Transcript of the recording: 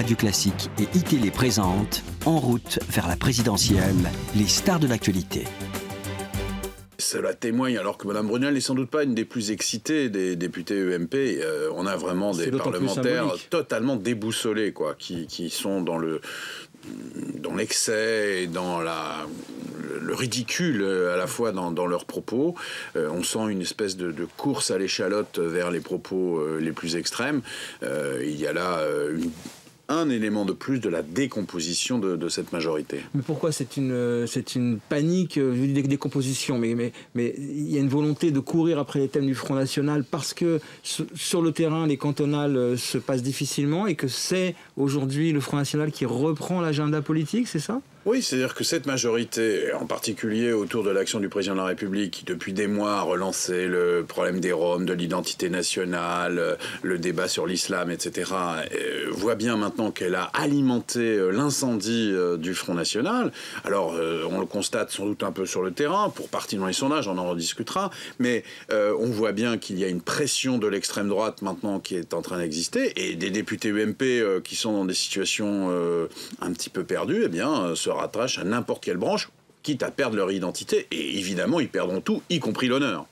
Radio Classique et iTélé présentent En route vers la présidentielle, les stars de l'actualité. Cela témoigne, alors que Mme Brunel n'est sans doute pas une des plus excitées des députés UMP. On a vraiment des parlementaires totalement déboussolés, quoi, qui sont dans l'excès et dans le ridicule à la fois dans leurs propos. On sent une espèce de course à l'échalote vers les propos les plus extrêmes. Il y a là un élément de plus de la décomposition de cette majorité. Mais pourquoi c'est une panique des décompositions, mais il y a une volonté de courir après les thèmes du Front National parce que sur le terrain, les cantonales se passent difficilement et que c'est aujourd'hui le Front National qui reprend l'agenda politique, c'est ça ? Oui, c'est-à-dire que cette majorité, en particulier autour de l'action du président de la République, qui depuis des mois a relancé le problème des Roms, de l'identité nationale, le débat sur l'islam, etc., voit bien maintenant qu'elle a alimenté l'incendie du Front National. Alors, on le constate sans doute un peu sur le terrain, pour partie dans les sondages, on en rediscutera, mais on voit bien qu'il y a une pression de l'extrême droite maintenant qui est en train d'exister, et des députés UMP qui sont dans des situations un petit peu perdues, eh bien, se rattachent à n'importe quelle branche, quitte à perdre leur identité, et évidemment, ils perdront tout, y compris l'honneur.